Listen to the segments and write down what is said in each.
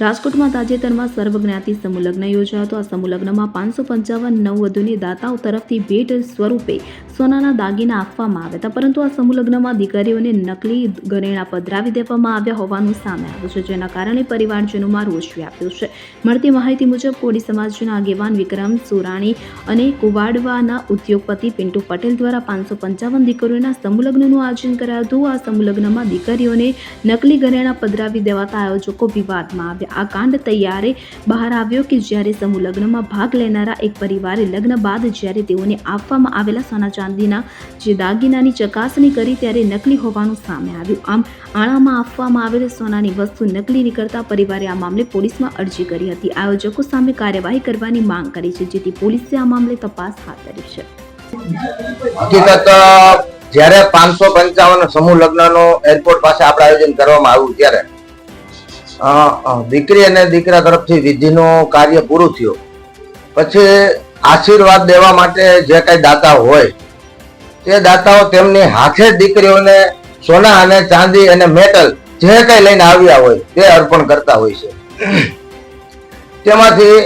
રાજકોટમાં તાજેતરમાં સર્વજ્ઞાતિ સમૂહ લગ્ન યોજાયો હતો। આ સમૂહ લગ્નમાં 555 નવવધુની દાતાઓ તરફથી ભેટ સ્વરૂપે સોનાના દાગીના આપવામાં આવ્યા હતા, પરંતુ આ સમૂહ લગ્નમાં દીકરીઓને નકલી ઘરેણાં પધરાવી દેવામાં આવ્યા હોવાનું સામે આવ્યું છે, જેના કારણે પરિવારજનોમાં રોષ વ્યાપ્યો છે। મળતી માહિતી મુજબ કોળી સમાજના આગેવાન વિક્રમ સોરાણી અને કુવાડવાના ઉદ્યોગપતિ પિન્ટુ પટેલ દ્વારા 555 દીકરીઓના સમૂહ લગ્નનું આયોજન કરાયું હતું। આ સમૂહ લગ્નમાં દીકરીઓને નકલી ઘરેણાં પધરાવી દેવાતા આયોજકો વિવાદમાં આવ્યા। આ કાંડ તૈયારે બહાર આવ્યો કે જ્યારે સમૂહ લગ્નમાં ભાગ લેનારા એક પરિવારે લગ્ન બાદ જ્યારે તેઓને આપવામાં આવેલા સોના ચાંદીના જે દાગીનાની ચકાસણી કરી ત્યારે નકલી હોવાનું સામે આવ્યું। આમ આણામાં આપવામાં આવેલ સોનાની વસ્તુ નકલી નીકળતા પરિવારે આ મામલે પોલીસમાં અરજી કરી હતી। આયોજકો સામે કાર્યવાહી કરવાની માંગ કરી છે, જેથી પોલીસે આ મામલે તપાસ હાથ ધરી છે। હકીકત જ્યારે 555 સમૂહ લગ્નનો એરપોર્ટ પાસે આપણે આયોજન કરવામાં આવ્યું ત્યારે દીકરી અને દીકરા તરફથી વિધિનું કાર્ય પૂરું થયું પછી આશીર્વાદ દેવા માટે જે કઈ દાતા હોય તે દાતાઓ તેમની હાથે દીકરીઓને સોના અને ચાંદી અને મેટલ જે કઈ લઈને આવ્યા હોય તે અર્પણ કરતા હોય છે। તેમાંથી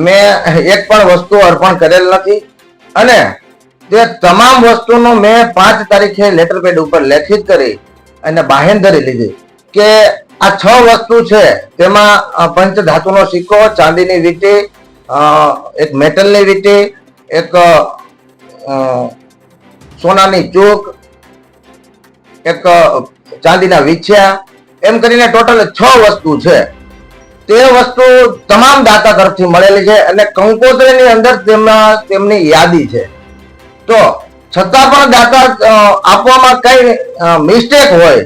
મેં એક પણ વસ્તુ અર્પણ કરેલ નથી અને તે તમામ વસ્તુનો મેં 5 તારીખે લેટર પેડ ઉપર લેખિત કરી અને બાહેંધરી લીધી કે આ 6 વસ્તુ છે તેમાં પંચ ધાતુનો સિક્કો, ચાંદીની વીંટી, એક મેટલની વીંટી, એક સોનાની ચૂક, એક ચાંદીના વીછ્યા, એમ કરીને ટોટલ 6 વસ્તુ છે। તે વસ્તુ તમામ દાતા તરફથી મળેલી છે અને કંકોત્રીની અંદર તેમની યાદી છે। તો છતાં પણ દાતા આપવામાં કઈ મિસ્ટેક હોય,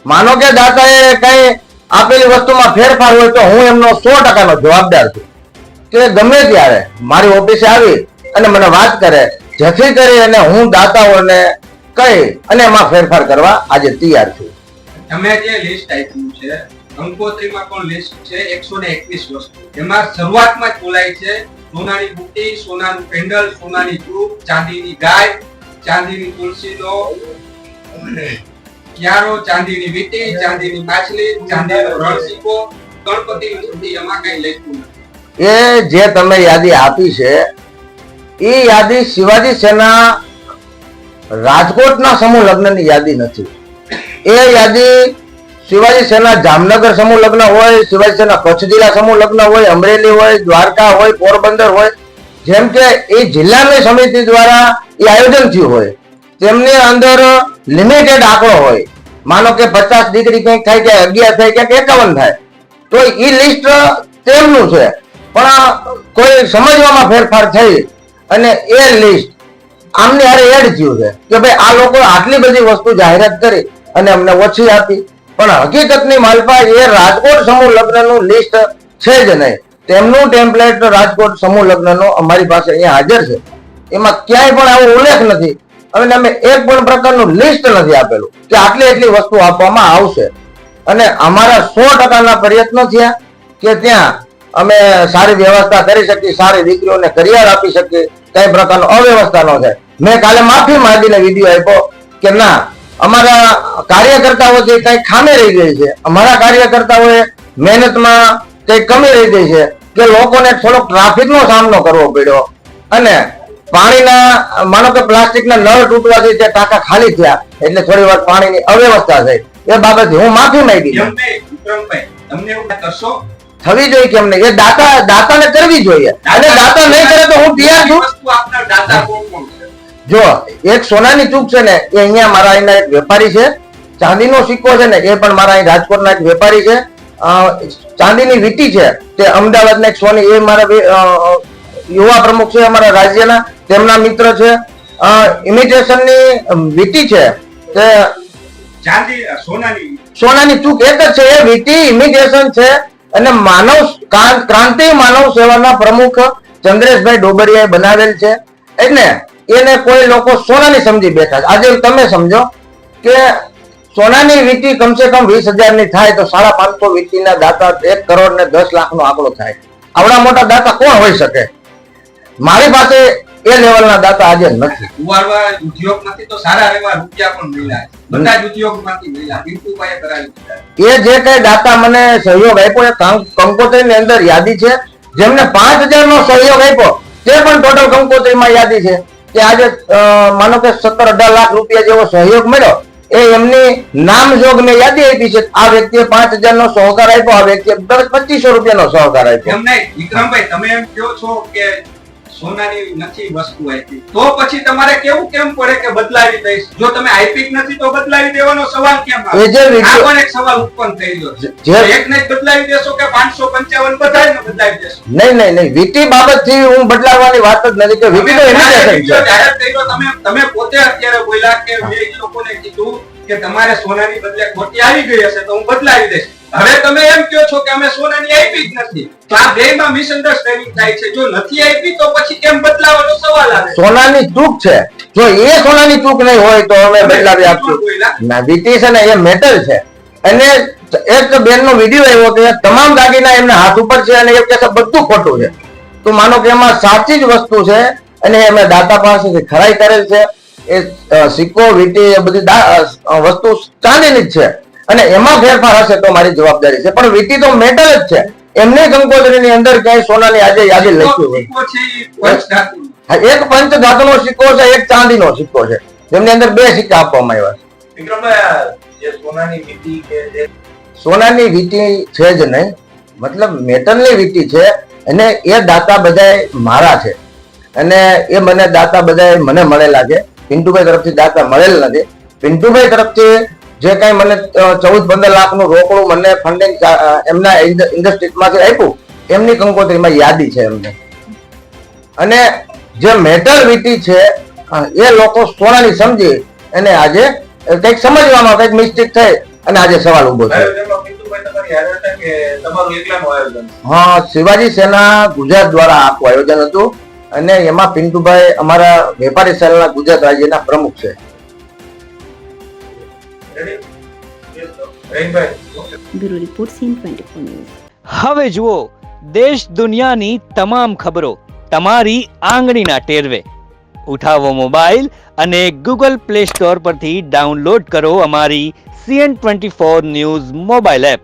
માનો કે દાતાએ કઈ આપેલી વસ્તુમાં ફેરફાર હોય તો હું એમનો 100% જવાબદાર છું કે ગમે ત્યારે મારી ઓફિસે આવી અને મને વાત કરે, જેથી કરી અને હું દાતાઓને કહી અને એમાં ફેરફાર કરવા આજે તૈયાર છું। તમે જે લિસ્ટ આપ્યું છે કંકોત્રીમાં પણ લિસ્ટ છે 121 વસ્તુ, એમાં શરૂઆતમાં જ બોલાય છે સોનાની બુટ્ટી, સોનાનું પેન્ડલ, સોનાની ચૂપ, ચાંદીની ગાય, ચાંદીની તુલસીનો ક્યારો, ચાંદીની વીંટી, ચાંદીની માછલી, ચાંદીનો રણસિક્કો, ગણપતિની મૂર્તિ, એમાં કઈ લખ્યું નથી। એ જે તમે યાદી આપી છે એ યાદી શિવાજી સેના રાજકોટના સમૂહ લગ્નની યાદી નથી। એ યાદી શિવાજી સેના જામનગર સમૂહ લગ્ન હોય, શિવાજી સેના કચ્છ જિલ્લા સમૂહ લગ્ન હોય, અમરેલી હોય, દ્વારકા હોય, પોરબંદર હોય, જેમ કે એ જિલ્લાની સમિતિ દ્વારા એ આયોજન થયું હોય, તેમની અંદર લિમિટેડ આંકડો હોય, માનો કે 50 દીકરી કંઈક થાય કે 11 થાય કે 51 થાય તો એ લિસ્ટ તેમનું છે, પણ કોઈ સમજવામાં ફેરફાર થઈ અને એ લિસ્ટ આમની હારે એડ થયું છે કે ભાઈ આ લોકો આટલી બધી વસ્તુ જાહેરાત કરી અને અમને ઓછી આપી, પણ હકીકતની માલપા એ રાજકોટ સમૂહ લગ્નનું લિસ્ટ છે જ નહીં। તેમનું ટેમ્પલેટ રાજકોટ સમૂહ લગ્નનો અમારી પાસે અહીંયા હાજર છે, એમાં ક્યાંય પણ આવો ઉલ્લેખ નથી અને અમે એક પણ પ્રકારનું લિસ્ટ નથી આપેલું કે આટલી એટલી વસ્તુ આપવામાં આવશે। અને અમારા 100%ના પ્રયત્નો થયા કે ત્યાં અમે સારી વ્યવસ્થા કરી શકીએ, સારી દીકરીઓને કરિયર આપી શકીએ, કઈ પ્રકારનો અવ્યવસ્થા ન થાય। મેં કાલે માફી માંગીને વિડીયો આપ્યો કે ના, અમારા કાર્યકર્તાઓથી કઈ ખામી રહી ગઈ છે, અમારા કાર્યકર્તાઓએ મહેનતમાં કઈ કમી રહી ગઈ છે કે લોકોને થોડોક ટ્રાફિકનો સામનો કરવો પડ્યો અને પાણીના માનો કે પ્લાસ્ટિકના નળ તૂટવાથી જે ટાંકા ખાલી થયા એટલે થોડી વાર પાણીની અવ્યવસ્થા થઈ, એ બાબતે હું માફી માંગી। વિક્રમભાઈ, તમને એવું કરશો થવી જોઈએ કેમ નહીં, એ દાતાને કરવી જોઈએ અને દાતા નહીં કરે તો હું તૈયાર છું। વસ્તુ આપનાર દાતા કોણ કોણ છે? જો એક સોનાની ચૂક છે ને એ અહીંયા મારા અહીંના એક વેપારી છે, ચાંદીનો સિક્કો છે ને એ પણ મારા અહીં રાજકોટના એક વેપારી છે, ચાંદીની વીંટી છે તે અમદાવાદના એક સોની એ મારા યુવા પ્રમુખ છે અમારા રાજ્યના, તેમના મિત્ર છે। ઇમિટેશનની વીંટી છે તે ચાંદી સોનાની ચૂક એક જ છે, એ વીંટી ઇમિટેશન છે અને માનવ ક્રાંતિ માનવ સેવાના પ્રમુખ ચંદ્રેશભાઈ ડોબરિયાએ બનાવેલ છે, એટલે એને કોઈ લોકો સોનાની સમજી બેઠા છે। આજે તમે સમજો કે સોનાની વીંટી કમસે કમ 20,000 ની થાય તો 550 વીંટીના દાતા 1 કરોડ ને 10 લાખનો આંકડો થાય। આવડા મોટા દાતા કોણ હોઈ શકે? મારી પાસે એ લેવલના દાતા આજે નથી. ઉવારવા ઉદ્યોગમાંથી તો સારા એવા રૂપિયા પણ મળ્યા છે. બધા જ ઉદ્યોગમાંથી મળ્યા. પિન્ટુભાઈએ કરાવી દીધા. એ જે કઈ દાતા મને સહયોગ આપ્યો એ કંકોત્રીની અંદર યાદી છે. જેમને 5000 નો સહયોગ આપ્યો તે પણ ટોટલ કંકોત્રીમાં યાદી છે કે આજે માનો કે 17-18 લાખ રૂપિયા જેવો સહયોગ મળ્યો એ એમની નામજોગ મેં યાદી આપી છે. આ વ્યક્તિએ 5000 નો સહકાર આપ્યો, આ વ્યક્તિએ 2500 રૂપિયાનો સહકાર આપ્યો. એમ નહીં વિક્રમભાઈ, તમે એમ કહો છો કે સોનાની નથી વસ્તુ આપી, તો પછી તમારે કેવું કેમ પડે કે બદલાવી દઈશ? જો તમે આપી જ નથી તો બદલાવી દેવાનો સવાલ કેમ આવે? એ જે આ પણ એક સવાલ ઉત્પન્ન થઈ ગયો છે. એકને જ બદલાવી દેશો કે 555 બધાને બદલાવી દેશો? નહીં, વીટી બાબતથી હું બદલાવવાની વાત જ નથી કે વીટી તો એની છે. જાહેર કર્યો, તમે પોતે અત્યારે બોલ્યા કે મેં એ લોકોને કીધું કે તમારે સોનાની બદલે ખોટી આવી ગઈ હશે તો હું બદલાવી દઈશ. હવે તમે એમ કહો છો કે અમે સોનાની આપી જ નથી, તો આ બેમાં મિસઅન્ડરસ્ટેન્ડિંગ થાય છે. જો નથી આપી તો પછી કેમ બદલાવાનો સવાલ આવે? સોનાની ચૂક છે. જો એ સોનાની ચૂક નહીં હોય તો અમે બદલાવી આપશું. ના, વીટી છે ને એ મેટલ છે. અને એક બેન નો વિડીયો આવ્યો કે તમામ દાગીના એમના હાથ ઉપર છે અને એ કે બધું ખોટું છે. તો માનો કે એમાં સાચી જ વસ્તુ છે અને અમે દાતા પાસેથી ખરાઈ કરેલ છે. એ સિક્કો વીટી એ બધી વસ્તુ ચાંદીની જ છે અને એમાં ફેરફાર હશે તો મારી જવાબદારી છે, પણ વીટી તો મેટલ જ છે. એમને કંકોત્રીની અંદર ક્યાંય સોનાની આજે યાદી લખ્યું હોય. એક પંચ ધાતુનો સિક્કો છે, એક ચાંદીનો સિક્કો છે, જેમની અંદર 2 સિક્કા આપવામાં આવ્યા છે. સોનાની વીટી છે જ નહીં, મતલબ મેટલની વીટી છે અને એ દાતા બધાય મારા છે અને એ મને દાતા બધાય મને મળેલા છે. પિન્ટુભાઈ તરફથી દાતા મળેલ નથી. પિન્ટુભાઈ તરફથી જે કઈ મને 14-15 લાખનું રોકડું મને ફંડિંગ એમના ઇન્ડસ્ટ્રીમાંથી આપ્યું એમની કંકોત્રીમાં યાદી છે એમને. અને જે મેટલ વીટી છે એ લોકો સોનાની સમજી અને આજે કઈક સમજવામાં કઈક મિસ્ટેક થઈ અને આજે સવાલ ઉભો થયો. હા, શિવાજી સેના ગુજરાત દ્વારા આખું આયોજન હતું અને એમાં પિન્ટુભાઈ અમારા વેપારી સેલના ગુજરાત રાજ્યના પ્રમુખ છે. Bureau report scene 24 news. હવે જુઓ દેશ દુનિયાની તમામ ખબરો તમારી આંગળીના ટેરવે. ઉઠાવો મોબાઈલ અને ગૂગલ પ્લે સ્ટોર પરથી ડાઉનલોડ કરો અમારી CN24 ન્યૂઝ મોબાઈલ એપ.